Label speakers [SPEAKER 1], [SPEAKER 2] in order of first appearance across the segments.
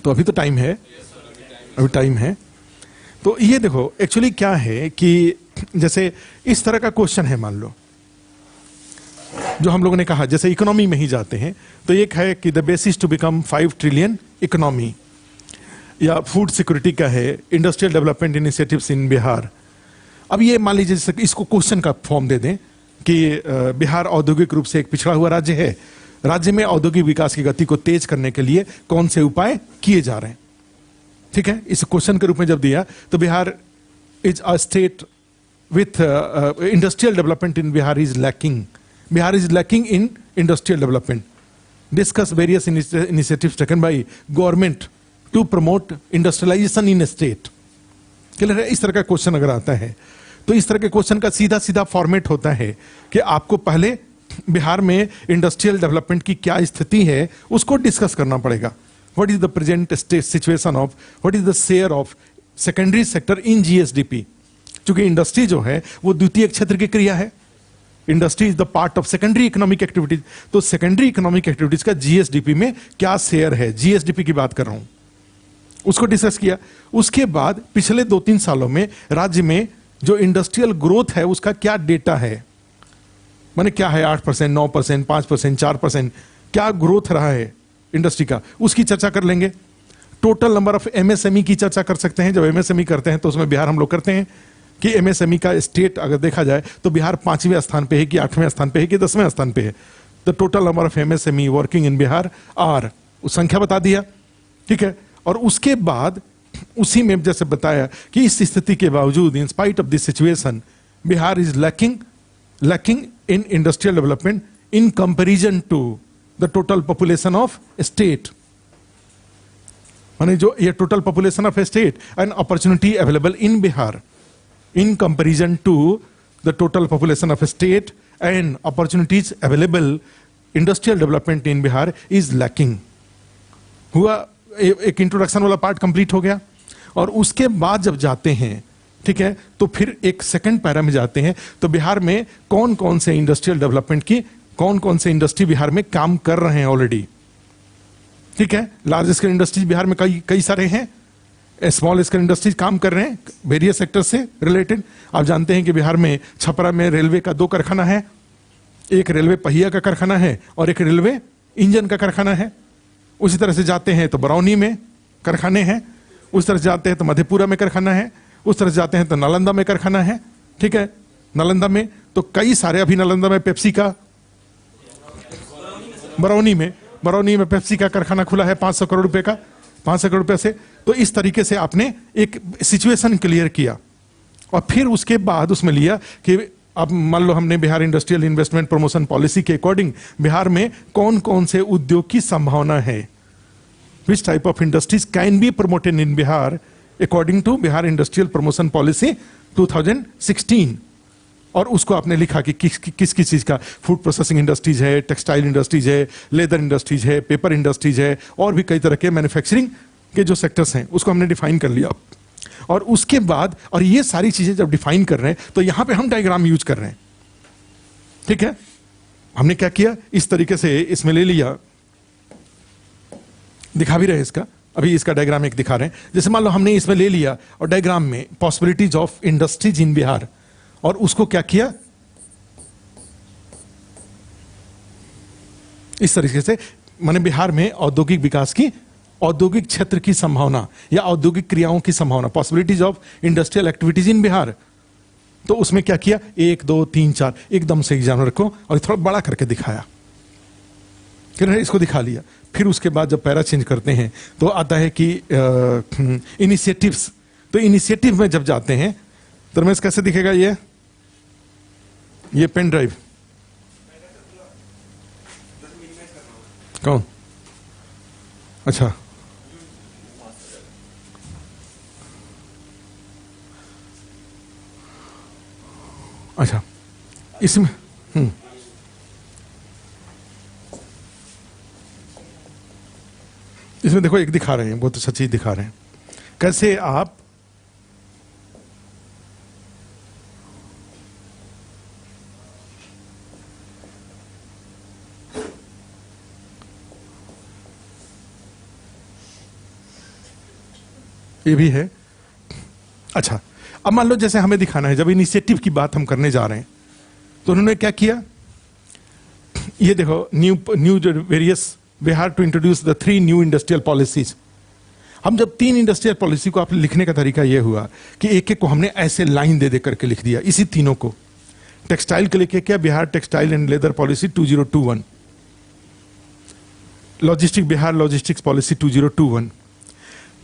[SPEAKER 1] तो अभी तो टाइम है, अभी टाइम है। तो ये देखो एक्चुअली क्या है कि जैसे इस तरह का क्वेश्चन है, मान लो जो हम लोगों ने कहा, जैसे इकोनॉमी में ही जाते हैं तो एक है कि the basis to become 5 trillion economy, या फूड सिक्योरिटी का है industrial development initiatives in Bihar. अब ये मान लीजिए जैसे इसको क्वेश्चन का फॉर्म दे दें कि बिहार औद्योगिक रूप से एक पिछड़ा हुआ राज्य है, राज्य में औद्योगिक विकास की गति को तेज करने के लिए कौन से उपाय किए जा रहे हैं। ठीक है, इस क्वेश्चन के रूप में जब दिया तो Bihar is a state with industrial development in Bihar is lacking, Bihar is lacking in industrial development, discuss various initiatives taken by government to promote industrialization in state. Clear है? इस तरह का क्वेश्चन अगर आता है तो इस तरह के क्वेश्चन का सीधा सीधा फॉर्मेट होता है कि आपको पहले बिहार में इंडस्ट्रियल डेवलपमेंट की क्या स्थिति है उसको डिस्कस करना पड़ेगा। What is the present state situation of, what is the share of secondary sector in GSDP. क्योंकि इंडस्ट्री जो है वो द्वितीय क्षेत्र की क्रिया है, industry is the part of secondary economic activities. तो सेकेंडरी इकोनॉमिक एक्टिविटीज का जीएसडीपी में क्या शेयर है, जीएसडीपी की बात कर रहा हूं, उसको डिस्कस किया। उसके बाद पिछले 2-3 सालों में राज्य में जो इंडस्ट्रियल ग्रोथ है उसका क्या डेटा है, माने क्या है, 8%, 9%, 5%, 4%, क्या ग्रोथ रहा है इंडस्ट्री का, उसकी चर्चा कर लेंगे। टोटल नंबर ऑफ एमएसएमई की चर्चा कर सकते हैं। जब एमएसएमई करते हैं तो उसमें बिहार हम लोग करते हैं कि एमएसएमई का स्टेट अगर देखा जाए तो बिहार 5वें स्थान पे है कि 8वें स्थान पे है कि 10वें स्थान पे है। The total number of MSME working in Bihar are, उस संख्या बता दिया। ठीक है, और उसके बाद उसी में जैसे बताया कि इस स्थिति के बावजूद in spite of this situation Bihar is lacking in industrial development in comparison to the total population of state. माने जो ये total population of state and opportunity available in Bihar in comparison to the total population of a state and opportunities available, industrial development in Bihar is lacking। हुआ एक introduction वाला part complete हो गया। और उसके बाद जब जाते हैं, ठीक है, तो फिर एक सेकंड पैरा में जाते हैं तो बिहार में कौन कौन से इंडस्ट्रियल डेवलपमेंट की, कौन कौन से इंडस्ट्री बिहार में काम कर रहे हैं ऑलरेडी। ठीक है, लार्ज स्केल इंडस्ट्रीज बिहार में कई सारे हैं, स्मॉल स्केल इंडस्ट्रीज काम कर रहे हैं वेरियस सेक्टर से रिलेटेड। आप जानते हैं कि बिहार में छपरा में रेलवे का 2 कारखाना है, एक रेलवे पहिया का कारखाना है और एक रेलवे इंजन का कारखाना है। उसी तरह से जाते हैं तो बरौनी में कारखाने हैं, उस तरह से जाते हैं तो मधेपुरा में कारखाना है, उस तरह से जाते हैं तो नालंदा में कारखाना है। ठीक है, नालंदा में तो कई सारे, अभी नालंदा में पेप्सी का, बरौनी में पेप्सी का कारखाना खुला है 500 करोड़ रुपए का, 500 करोड़ रुपए से। तो इस तरीके से आपने एक सिचुएशन क्लियर किया और फिर उसके बाद उसमें लिया कि अब मान लो हमने Bihar industrial investment promotion policy के अकॉर्डिंग बिहार में कौन कौन से उद्योग की संभावना है, which type of industries can be promoted in Bihar according to Bihar industrial promotion policy 2016। और उसको आपने लिखा कि किस चीज का, फूड प्रोसेसिंग इंडस्ट्रीज है, टेक्सटाइल इंडस्ट्रीज है, लेदर इंडस्ट्रीज है, पेपर इंडस्ट्रीज है, और भी कई तरह के मैन्युफैक्चरिंग के जो सेक्टर्स हैं उसको हमने डिफाइन कर लिया। और उसके बाद, और ये सारी चीजें जब डिफाइन कर रहे हैं तो यहां पे हम डायग्राम यूज कर रहे हैं। ठीक है, हमने क्या किया, इस तरीके से इसमें ले लिया, दिखा भी रहे इसका, अभी इसका डायग्राम एक दिखा रहे हैं। जैसे मान लो हमने इसमें ले लिया और डायग्राम में पॉसिबिलिटीज ऑफ इंडस्ट्रीज इन बिहार, और उसको क्या किया इस तरीके से, माने बिहार में औद्योगिक विकास की, औद्योगिक क्षेत्र की संभावना या औद्योगिक क्रियाओं की संभावना, possibilities of industrial activities in Bihar. तो उसमें क्या किया, 1 2 3 4 एकदम से एग्जाम रखो और थोड़ा बड़ा करके दिखाया, फिर इसको दिखा लिया। फिर उसके बाद जब पैरा चेंज करते हैं तो आता है कि इनिशिएटिव्स। तो इनिशिएटिव में जब जाते हैं तो रमेश कैसे दिखेगा, ये पेन ड्राइव कौन, अच्छा अच्छा, इसमें इसमें देखो एक दिखा रहे हैं, बहुत अच्छा चीज दिखा रहे हैं, कैसे आप ये भी है। अच्छा, अब मान लो जैसे हमें दिखाना है, जब इनिशिएटिव की बात हम करने जा रहे हैं तो उन्होंने क्या किया, ये देखो, new various Bihar to introduce the 3 new industrial policies. हम जब 3 इंडस्ट्रियल पॉलिसी को आप लिखने का तरीका ये हुआ कि एक एक को हमने ऐसे लाइन दे दे करके लिख दिया, इसी तीनों को। टेक्सटाइल के लिए क्या, Bihar textile and leather policy 2021, logistic Bihar logistics policy 2021,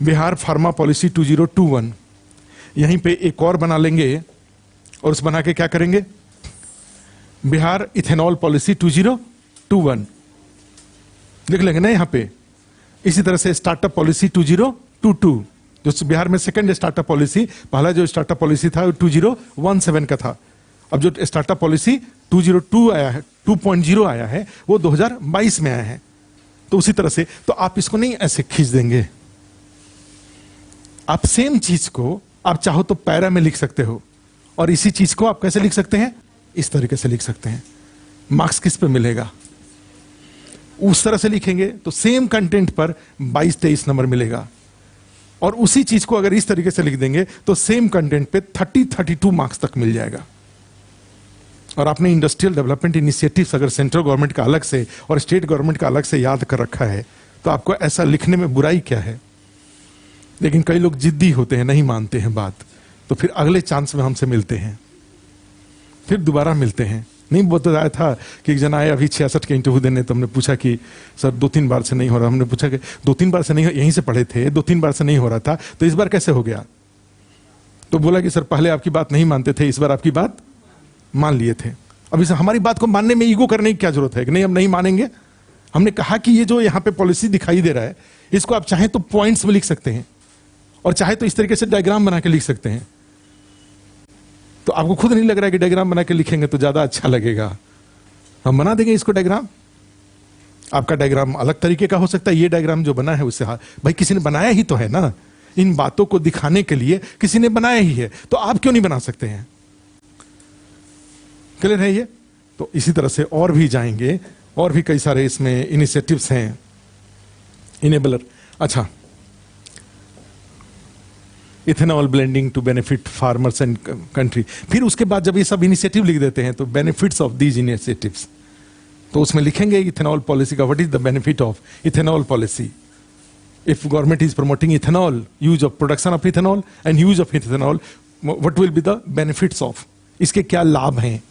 [SPEAKER 1] Bihar pharma policy 2021। यहीं पे एक और बना लेंगे और उस बना के क्या करेंगे, बिहार इथेनॉल पॉलिसी 2021 लिख लेंगे ना यहां पे। इसी तरह से स्टार्टअप पॉलिसी 2022, जो बिहार में सेकंड स्टार्टअप पॉलिसी, पहला जो स्टार्टअप पॉलिसी था वो 2017 का था। अब जो स्टार्टअप पॉलिसी 202 आया है, 2.0 आया है, वो 2022 में आया है। तो उसी तरह से, तो आप इसको नहीं ऐसे खींच देंगे, आप सेम चीज को आप चाहो तो पैरा में लिख सकते हो, और इसी चीज को आप कैसे लिख सकते हैं, इस तरीके से लिख सकते हैं। मार्क्स किस पे मिलेगा, उस तरह से लिखेंगे तो सेम कंटेंट पर 22-23 नंबर मिलेगा। और उसी चीज को अगर इस तरीके से लिख देंगे तो सेम कंटेंट पे 30-32 मार्क्स तक मिल जाएगा। और आपने इंडस्ट्रियल डेवलपमेंट इनिशिएटिव्स अगर सेंट्रल गवर्नमेंट का अलग से और स्टेट गवर्नमेंट का अलग से याद कर रखा है तो आपको ऐसा लिखने में बुराई क्या है। लेकिन कई लोग जिद्दी होते हैं, नहीं मानते हैं बात, तो फिर अगले चांस में हमसे मिलते हैं, फिर दोबारा मिलते हैं। नहीं बताया था कि एक जना आया अभी 66 के इंटरव्यू देने, तो हमने पूछा कि सर 2-3 बार से नहीं हो रहा। हमने पूछा कि 2-3 बार से नहीं, यहीं से पढ़े थे, 2-3 बार से नहीं हो रहा था, तो इस बार कैसे हो गया। तो बोला कि सर पहले आपकी बात नहीं मानते थे, इस बार आपकी बात मान लिए थे। अब इस हमारी बात को मानने में ईगो करने की क्या जरूरत है कि नहीं हम नहीं मानेंगे। हमने कहा कि ये जो यहाँ पे पॉलिसी दिखाई दे रहा है, इसको आप चाहें तो पॉइंट्स में लिख सकते हैं, और चाहे तो इस तरीके से डायग्राम बना के लिख सकते हैं। तो आपको खुद नहीं लग रहा है कि डायग्राम बना के लिखेंगे तो ज्यादा अच्छा लगेगा, हम बना देंगे इसको डायग्राम। आपका डायग्राम अलग तरीके का हो सकता है, ये डायग्राम जो बना है उससे भाई किसी ने बनाया ही तो है ना, इन बातों को दिखाने के लिए किसी ने बनाया ही है, तो आप क्यों नहीं बना सकते हैं। क्लियर है ये। तो इसी तरह से और भी जाएंगे, और भी कई सारे इसमें इनिशिएटिव्स हैं, इनेबलर। अच्छा, ethanol blending to benefit farmers and country. फिर उसके बाद जब ये सब इनिशिएटिव लिख देते हैं तो बेनिफिट्स ऑफ दीज इनिशिएटिव्स, तो उसमें लिखेंगे इथेनॉल पॉलिसी का what is the benefit of ethanol policy. If government is promoting ethanol, use of production of ethanol and use of ethanol, what will be the benefits of, इसके क्या लाभ हैं।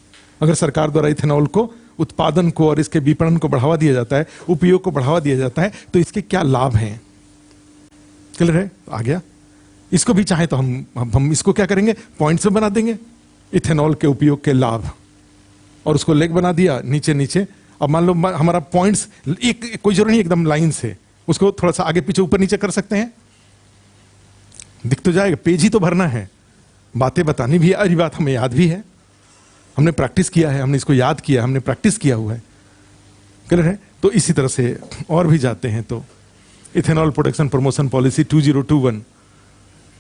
[SPEAKER 1] अगर सरकार द्वारा इथेनॉल को उत्पादन को और इसके विपणन को बढ़ावा दिया जाता है, उपयोग को बढ़ावा दिया जाता है, तो इसके क्या लाभ हैं। क्लियर है, आ गया। इसको भी चाहे तो हम इसको क्या करेंगे, पॉइंट्स में बना देंगे, इथेनॉल के उपयोग के लाभ, और उसको लेग बना दिया नीचे नीचे। अब मान लो हमारा पॉइंट्स एक कोई जरूरी नहीं एकदम लाइन से, उसको थोड़ा सा आगे पीछे ऊपर नीचे कर सकते हैं, दिख तो जाएगा। पेज ही तो भरना है, बातें बतानी भी है, अरे बात हमें याद भी है, हमने प्रैक्टिस किया है, हमने इसको याद किया, हमने प्रैक्टिस किया हुआ है। क्लियर है। तो इसी तरह से और भी जाते हैं, तो इथेनॉल प्रोडक्शन प्रमोशन पॉलिसी 2021,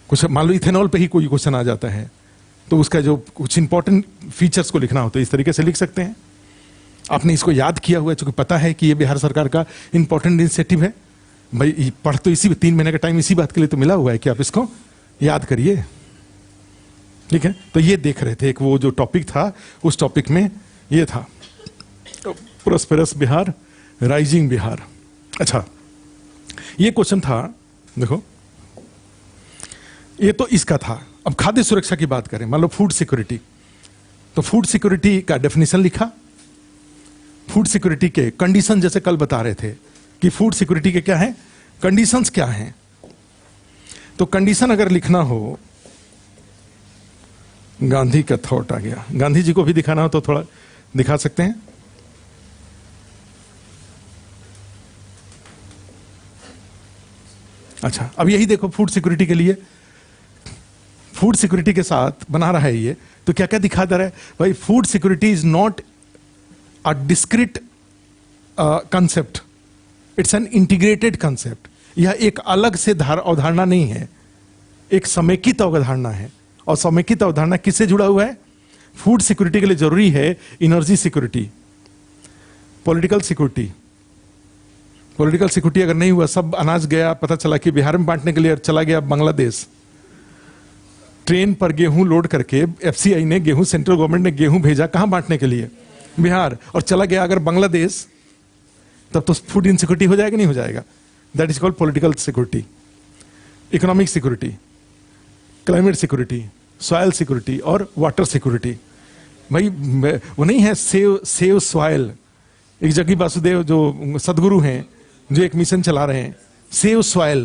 [SPEAKER 1] कुछ मान लो इथेनॉल पे ही कोई क्वेश्चन आ जाता है तो उसका जो कुछ इंपॉर्टेंट फीचर्स को लिखना हो तो इस तरीके से लिख सकते हैं। आपने इसको याद किया हुआ है, चूंकि पता है कि ये बिहार सरकार का इंपॉर्टेंट इनिशिएटिव है, भाई पढ़ तो इसी 3 महीने का टाइम इसी बात के लिए तो मिला हुआ है कि आप इसको याद करिए। ठीक है, तो ये देख रहे थे, एक वो जो टॉपिक था उस टॉपिक में ये था प्रोस्पेरस बिहार, राइजिंग बिहार। अच्छा, ये क्वेश्चन था, देखो ये तो इसका था। अब खाद्य सुरक्षा की बात करें, मान लो फूड सिक्योरिटी, तो फूड सिक्योरिटी का डेफिनेशन लिखा, फूड सिक्योरिटी के कंडीशन, जैसे कल बता रहे थे कि फूड सिक्योरिटी के क्या है, कंडीशंस क्या हैं। तो कंडीशन अगर लिखना हो, गांधी का थॉट आ गया, गांधी जी को भी दिखाना हो तो थोड़ा दिखा सकते हैं। अच्छा, अब यही देखो फूड सिक्योरिटी के लिए, फूड सिक्योरिटी के साथ बना रहा है ये, तो क्या क्या दिखा दे रहा है भाई, food security is not a discrete concept, it's an integrated concept. यह एक अलग से अवधारणा नहीं है, एक समेकित अवधारणा है। और समेकित अवधारणा किससे जुड़ा हुआ है, फूड सिक्योरिटी के लिए जरूरी है energy security, political security, political security अगर नहीं हुआ, सब अनाज गया, पता चला कि बिहार में बांटने के लिए चला गया बांग्लादेश, ट्रेन पर गेहूं लोड करके एफसीआई ने गेहूं, सेंट्रल गवर्नमेंट ने गेहूं भेजा कहां बांटने के लिए, बिहार, और चला गया अगर बांग्लादेश, तब तो फूड इनसिक्योरिटी हो जाएगा, नहीं हो जाएगा? That is called political security. Economic security, climate security, soil security और वाटर सिक्योरिटी। भाई वो नहीं है सेव सॉयल। एक जग्गी वासुदेव जो सदगुरु हैं, जो एक मिशन चला रहे हैं, सेव सॉयल,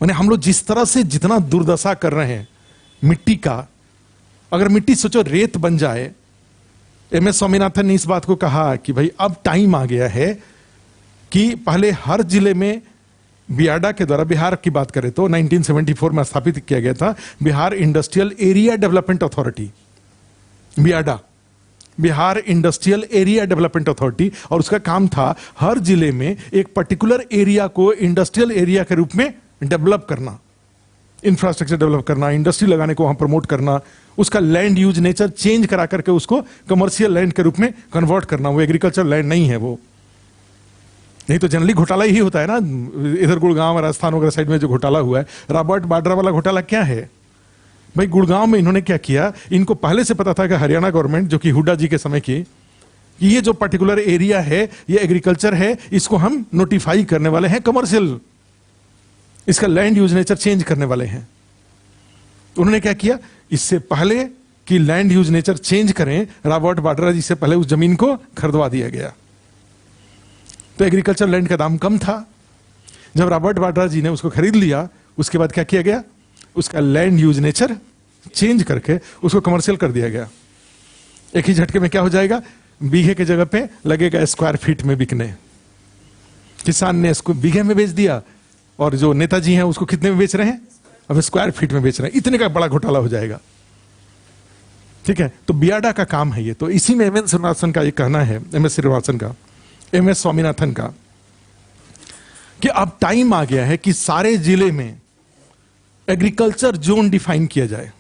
[SPEAKER 1] माने हम लोग जिस तरह से जितना दुर्दशा कर रहे हैं मिट्टी का, अगर मिट्टी सोचो रेत बन जाए। एम एस स्वामीनाथन ने इस बात को कहा कि भाई अब टाइम आ गया है कि पहले हर जिले में बियाडा के द्वारा, बिहार की बात करें तो 1974 में स्थापित किया गया था Bihar industrial area development authority, BIADA, Bihar industrial area development authority. और उसका काम था हर जिले में एक पर्टिकुलर एरिया को इंडस्ट्रियल एरिया के रूप में डेवलप करना, इंफ्रास्ट्रक्चर डेवलप करना, इंडस्ट्री लगाने को वहां प्रमोट करना, उसका लैंड यूज नेचर चेंज करा करके उसको कमर्शियल लैंड के रूप में कन्वर्ट करना। वो एग्रीकल्चर लैंड नहीं है वो, नहीं तो जनरली घोटाला ही होता है ना। इधर गुड़गांव, राजस्थान वगैरह साइड में जो घोटाला हुआ है, रॉबर्ट वाड्रा वाला घोटाला क्या है भाई? गुड़गांव में इन्होंने क्या किया, इनको पहले से पता था कि हरियाणा गवर्नमेंट, जो कि हुड्डा जी के समय की, कि ये जो पर्टिकुलर एरिया है ये एग्रीकल्चर है, इसको हम नोटिफाई करने वाले हैं कमर्शियल, इसका लैंड यूज नेचर चेंज करने वाले हैं। उन्होंने क्या किया, इससे पहले कि लैंड यूज नेचर चेंज करें, रॉबर्ट वाड्रा जी से पहले उस जमीन को खरीदवा दिया गया। तो एग्रीकल्चर लैंड का दाम कम था। जब रॉबर्ट वाड्रा जी ने उसको खरीद लिया, उसके बाद क्या किया गया, उसका लैंड यूज नेचर चेंज करके उसको कमर्शियल कर दिया गया। एक ही झटके में क्या हो जाएगा, बीघे के जगह पे लगेगा स्क्वायर फीट में बिकने। किसान ने इसको बीघे में बेच दिया और जो नेताजी हैं उसको कितने में बेच रहे हैं, अब स्क्वायर फीट में बेच रहे हैं। इतने का बड़ा घोटाला हो जाएगा। ठीक है, तो बियाडा का काम है ये। तो इसी में एम एस श्रीनिवासन का ये कहना है, एम एस श्रीनिवासन का, एम एस स्वामीनाथन का, कि अब टाइम आ गया है कि सारे जिले में एग्रीकल्चर जोन डिफाइन किया जाए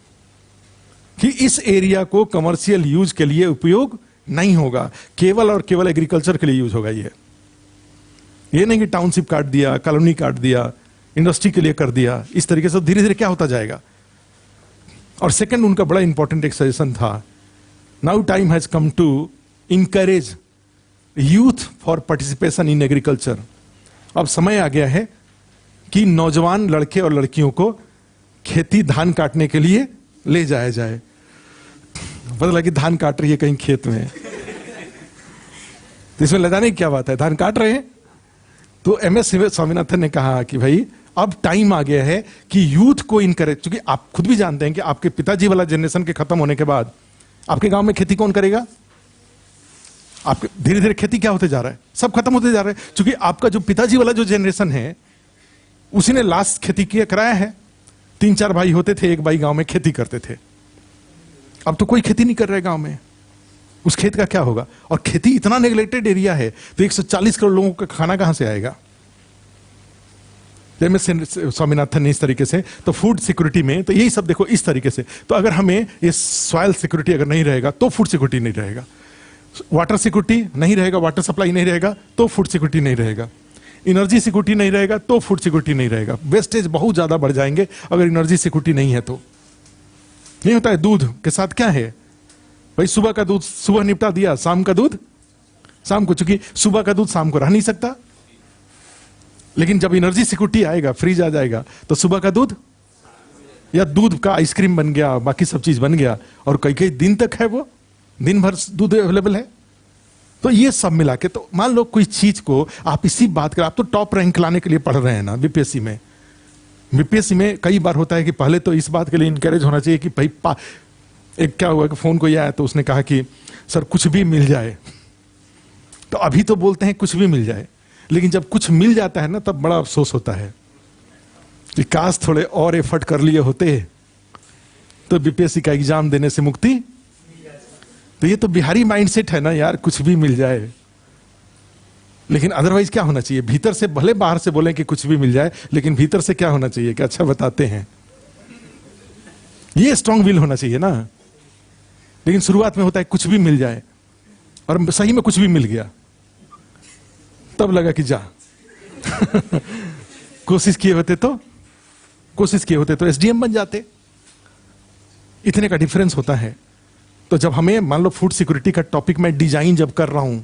[SPEAKER 1] कि इस एरिया को कमर्शियल यूज के लिए उपयोग नहीं होगा, केवल और केवल एग्रीकल्चर के लिए यूज होगा। ये नहीं कि टाउनशिप काट दिया, कॉलोनी काट दिया, इंडस्ट्री के लिए कर दिया। इस तरीके से धीरे धीरे क्या होता जाएगा। और सेकंड, उनका बड़ा इंपॉर्टेंट एक सजेशन था, now time has come to encourage youth for participation in agriculture. अब समय आ गया है कि नौजवान लड़के और लड़कियों को खेती, धान काटने के लिए ले जाया जाए। पता लगा कि धान काट रही है कहीं खेत में, तो इसमें ले जाने की क्या बात है, धान काट रहे हैं। तो एम एस स्वामीनाथन ने कहा कि भाई अब टाइम आ गया है कि यूथ को इनकरेज, क्योंकि आप खुद भी जानते हैं कि आपके पिताजी वाला जनरेशन के खत्म होने के बाद आपके गांव में खेती कौन करेगा। आपके धीरे धीरे खेती क्या होते जा रहा है, सब खत्म होते जा रहा है। क्योंकि आपका जो पिताजी वाला जो जनरेशन है उसी ने लास्ट खेती किया कराया है। 3-4 भाई होते थे, एक भाई गांव में खेती करते थे। अब तो कोई खेती नहीं कर रहा है गांव में, उस खेत का क्या होगा। और खेती इतना नेग्लेक्टेड एरिया है, तो 140 करोड़ लोगों का खाना कहां से आएगा। स्वामीनाथन ने इस तरीके से, तो फूड सिक्योरिटी में तो यही सब देखो इस तरीके से। तो अगर हमें ये सॉइल सिक्योरिटी अगर नहीं रहेगा तो फूड सिक्योरिटी नहीं रहेगा, वाटर सिक्योरिटी नहीं रहेगा, वाटर सप्लाई नहीं रहेगा तो फूड सिक्योरिटी नहीं रहेगा, एनर्जी सिक्योरिटी नहीं रहेगा तो फूड सिक्योरिटी नहीं रहेगा। वेस्टेज बहुत ज्यादा बढ़ जाएंगे अगर एनर्जी सिक्योरिटी नहीं है तो। नहीं होता है, दूध के साथ क्या है भाई, सुबह का दूध सुबह निपटा दिया, शाम का दूध शाम को, चूंकि सुबह का दूध शाम को रह नहीं सकता। लेकिन जब एनर्जी सिक्योरिटी आएगा, फ्रीज आ जाएगा, तो सुबह का दूध या दूध का आइसक्रीम बन गया, बाकी सब चीज बन गया, और कई कई दिन तक है, वो दिन भर दूध अवेलेबल है। तो ये सब मिला के, तो मान लो कोई चीज को आप इसी बात कर, आप तो टॉप रैंक लाने के लिए पढ़ रहे हैं ना बीपीएससी में। बीपीएससी में कई बार होता है कि पहले तो इस बात के लिए इंकरेज होना चाहिए कि भाई एक क्या हुआ कि फोन को आया तो उसने कहा कि सर कुछ भी मिल जाए। तो अभी तो बोलते हैं कुछ भी मिल जाए, लेकिन जब कुछ मिल जाता है ना तब बड़ा अफसोस होता है कि काश थोड़े और एफर्ट कर लिए होते तो बीपीएससी का एग्जाम देने से मुक्ति। तो ये तो बिहारी माइंडसेट है ना यार, कुछ भी मिल जाए। लेकिन अदरवाइज क्या होना चाहिए, भीतर से, भले बाहर से बोलें कि कुछ भी मिल जाए, लेकिन भीतर से क्या होना चाहिए कि अच्छा बताते हैं, ये स्ट्रांग विल होना चाहिए ना। लेकिन शुरुआत में होता है कुछ भी मिल जाए, और सही में कुछ भी मिल गया, तब लगा कि जा कोशिश किए होते तो एसडीएम बन जाते। इतने का डिफरेंस होता है। तो जब हमें मान लो फूड सिक्योरिटी का टॉपिक मैं डिजाइन जब कर रहा हूं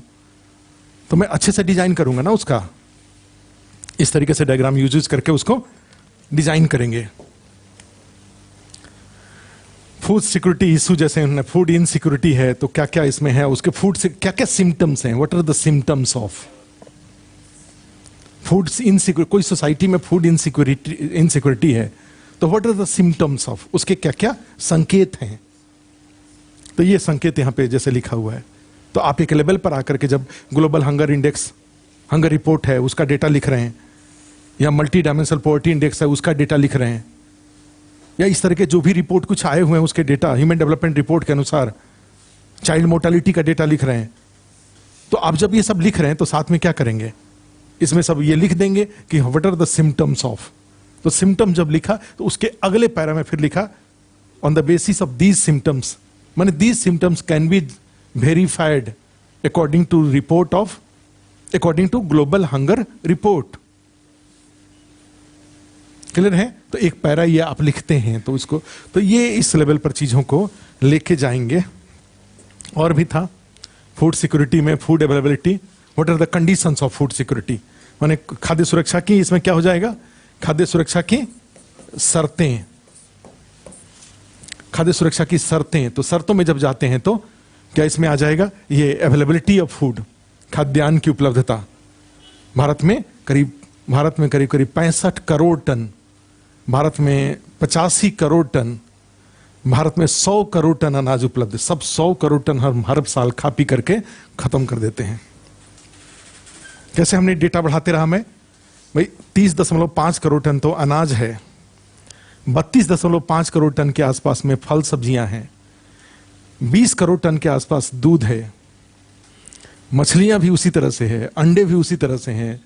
[SPEAKER 1] तो मैं अच्छे से डिजाइन करूंगा ना उसका, इस तरीके से डायग्राम यूज करके उसको डिजाइन करेंगे। फूड सिक्योरिटी इशू जैसे फूड इनसिक्योरिटी है तो क्या क्या इसमें है, उसके फूड से क्या क्या सिम्टम्स हैं, what are the symptoms of food insecurity. कोई सोसाइटी में फूड इनसिक्योरिटी है तो what are the symptoms of, उसके क्या क्या संकेत हैं। तो ये संकेत यहां पे जैसे लिखा हुआ है। तो आप एक लेवल पर आकर के जब global hunger index, hunger report है उसका डेटा लिख रहे हैं, या मल्टी डायमेंशनल पॉवर्टी इंडेक्स है उसका डेटा लिख रहे हैं, या इस तरह के जो भी रिपोर्ट कुछ आए हुए हैं उसके डेटा, ह्यूमन डेवलपमेंट रिपोर्ट के अनुसार चाइल्ड मोर्टालिटी का डेटा लिख रहे हैं, तो आप जब ये सब लिख रहे हैं तो साथ में क्या करेंगे, इसमें सब ये लिख देंगे कि what are the symptoms of. तो सिम्टम जब लिखा तो उसके अगले पैरा में फिर लिखा on the basis of these symptoms, माने these symptoms can be verified according to report of, according to global hunger report. Clear है? तो एक पैरा ये आप लिखते हैं तो इसको, तो ये इस लेवल पर चीजों को लेके जाएंगे। और भी था फूड सिक्योरिटी में, food availability, what are the conditions of food security, माने खाद्य सुरक्षा की, इसमें क्या हो जाएगा, खाद्य सुरक्षा की शर्तें, खाद्य सुरक्षा की शर्तें। तो शर्तों में जब जाते हैं तो क्या इसमें आ जाएगा, ये अवेलेबिलिटी ऑफ फूड, खाद्यान्न की उपलब्धता। भारत में करीब करीब 65 करोड़ टन, भारत में 85 करोड़ टन, भारत में 100 करोड़ टन अनाज उपलब्ध है। सब 100 करोड़ टन हर साल खा पी करके खत्म कर देते हैं। कैसे हमने डेटा बढ़ाते रहा, मैं भाई 30.5 करोड़ टन तो अनाज है, 32.5 करोड़ टन के आसपास में फल सब्जियां हैं, 20 करोड़ टन के आसपास दूध है, मछलियां भी उसी तरह से है, अंडे भी उसी तरह से हैं,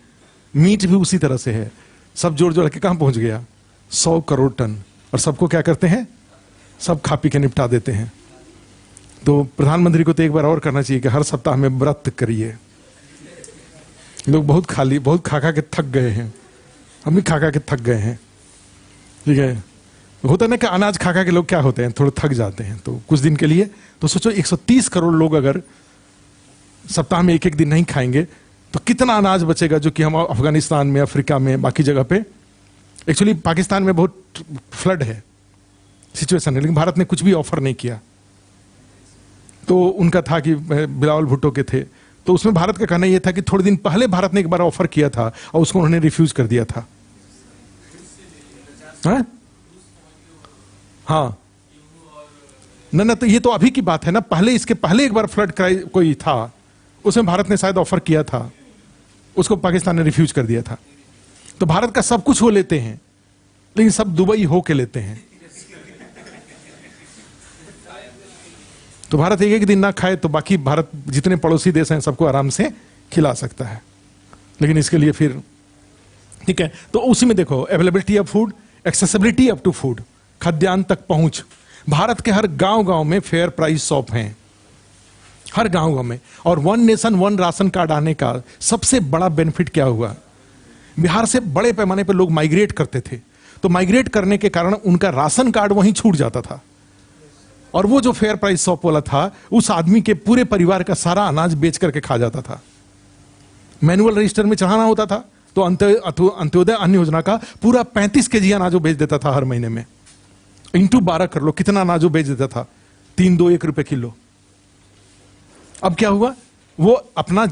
[SPEAKER 1] मीट भी उसी तरह से है। सब जोड़ जोड़ के कहां पहुंच गया, 100 करोड़ टन। और सबको क्या करते हैं, सब खा पी के निपटा देते हैं। तो प्रधानमंत्री को तो एक बार और करना चाहिए कि हर सप्ताह में व्रत करिए। लोग बहुत खा खा के थक गए हैं, हम भी खा खा के थक गए हैं। ठीक है, होता ना कि अनाज खा खा के लोग क्या होते हैं, थोड़े थक जाते हैं। तो कुछ दिन के लिए तो सोचो 130 करोड़ लोग अगर सप्ताह में एक दिन नहीं खाएंगे तो कितना अनाज बचेगा, जो कि हम अफगानिस्तान में, अफ्रीका में, बाकी जगह पे, एक्चुअली पाकिस्तान में बहुत फ्लड है सिचुएशन है, लेकिन भारत ने कुछ भी ऑफर नहीं किया। तो उनका था कि बिलावल भुट्टो के थे, तो उसमें भारत का कहना यह था कि थोड़े दिन पहले भारत ने एक बार ऑफर किया था और उसको उन्होंने रिफ्यूज कर दिया था। हाँ ना, तो ये तो अभी की बात है ना, पहले इसके पहले एक बार फ्लड कोई था, उसमें भारत ने शायद ऑफर किया था, उसको पाकिस्तान ने रिफ्यूज कर दिया था। तो भारत का सब कुछ वो लेते हैं, लेकिन सब दुबई होके लेते हैं। तो भारत एक दिन ना खाए तो बाकी भारत जितने पड़ोसी देश हैं सबको आराम से खिला सकता है, लेकिन इसके लिए फिर ठीक है। तो उसी में देखो availability of food, accessibility of to food, खाद्यान्न तक पहुंच। भारत के हर गांव में फेयर प्राइस शॉप हैं, हर गांव में। और one nation one ration card आने का सबसे बड़ा बेनिफिट क्या हुआ, बिहार से बड़े पैमाने पर लोग माइग्रेट करते थे, तो माइग्रेट करने के कारण उनका राशन कार्ड वहीं छूट जाता था। और वो जो फेयर प्राइस शॉप वाला था, उस आदमी के पूरे परिवार का सारा अनाज बेच करके खा जाता था। मैनुअल रजिस्टर में चढ़ाना होता था, तो अंत्योदय अन्न योजना का पूरा 35 केजी अनाज बेच देता था हर महीने में। इंटू 12 कर लो कितना अनाज बेच देता था, 3-2-1 रुपए किलो। अब क्या हुआ, वो अपना